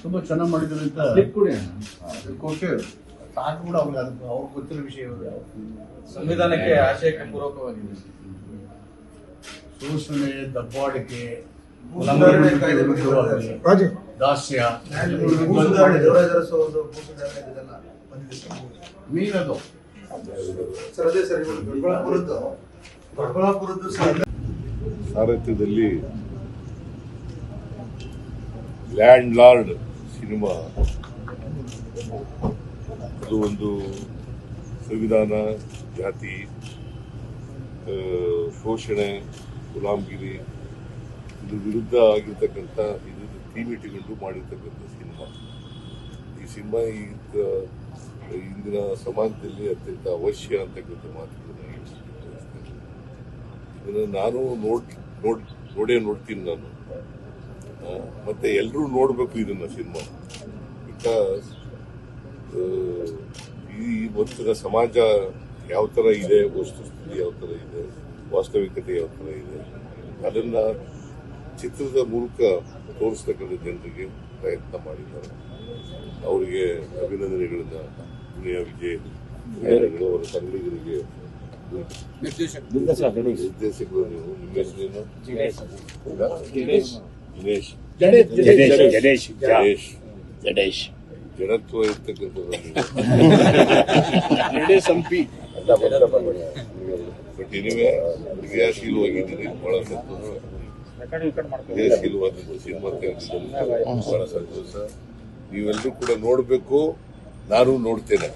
ತುಂಬಾ ಚೆನ್ನಾಗಿ ಮಾಡಿದ್ರು ಅಂತ ಓಕೆ ಸಾಕು ಕೂಡ ಅವ್ರಿಗೆ ಅವ್ರಿಗೆ ಗೊತ್ತಿರೋ ವಿಷಯ ಸಂವಿಧಾನಕ್ಕೆ ಆಶಯಕ್ಕೆ ಪೂರಕವಾಗಿದೆ. ಶೋಷಣೆ, ದಬ್ಬಾಳಿಕೆ, ದಾಸ್ಯ ಮೀನದು ಸಾರಥ್ಯದಲ್ಲಿ ಲ್ಯಾಂಡ್ ಲಾರ್ಡ್ ಸಿನಿಮಾ ಅದು ಒಂದು ಸಂವಿಧಾನ, ಜಾತಿ, ಶೋಷಣೆ, ಗುಲಾಮಗಿರಿ ಇದು ವಿರುದ್ಧ ಆಗಿರ್ತಕ್ಕಂಥ ಇದು ಥೀಮ್ ಇಟ್ಟುಕೊಂಡು ಮಾಡಿರ್ತಕ್ಕಂಥ ಸಿನಿಮಾ. ಈ ಸಿನಿಮಾ ಇಂದಿನ ಸಮಾಜದಲ್ಲಿ ಅತ್ಯಂತ ಅವಶ್ಯ ಅಂತಕ್ಕಂಥ ಮಾತುಗಳನ್ನು ಇದನ್ನು ನಾನು ನೋಡ್ತೀನಿ ನಾನು, ಮತ್ತೆ ಎಲ್ಲರೂ ನೋಡಬೇಕು ಇದನ್ನ ಸಿನಿಮಾ. ಬಿಕಾಸ್ ಈ ಇವತ್ತಿನ ಸಮಾಜ ಯಾವ ಥರ ಇದೆ, ವಸ್ತುಸ್ಥಿತಿ ಯಾವ ಥರ ಇದೆ, ವಾಸ್ತವಿಕತೆ ಯಾವ ಥರ ಇದೆ, ಅದನ್ನ ಚಿತ್ರದ ಮೂಲಕ ತೋರಿಸ್ತಕ್ಕಂಥ ಜನರಿಗೆ ಪ್ರಯತ್ನ ಮಾಡಿದ್ದಾರೆ. ಅವರಿಗೆ ಅಭಿನಂದನೆಗಳನ್ನ ದುನಿಯಾ ವಿಜಯ್ ಅವರ ಸಂಗಡಿಗರಿಗೆ, ನಿರ್ದೇಶಕರು, ನೀವು ನಿಮ್ಮ ಹೆಸರೇನು? ಜಡೇಶ್ ಜಡತ್ವ ಇರ್ತಕ್ಕಂಥದ್ದು. ಬಟ್ ಎನಿವೆ ಕ್ರಿಯಾಶೀಲವಾಗಿದ್ದೀರಿ, ಬಹಳ ಸಂತೋಷ. ಕ್ರಿಯಾಶೀಲವಾದಂಥ ಸಿನಿಮಾ ತೆಗೆದಿದ್ದಾರೆ, ಬಹಳ ಸಂತೋಷ. ನೀವೆಲ್ಲರೂ ಕೂಡ ನೋಡಬೇಕು, ನಾನು ನೋಡ್ತೇನೆ.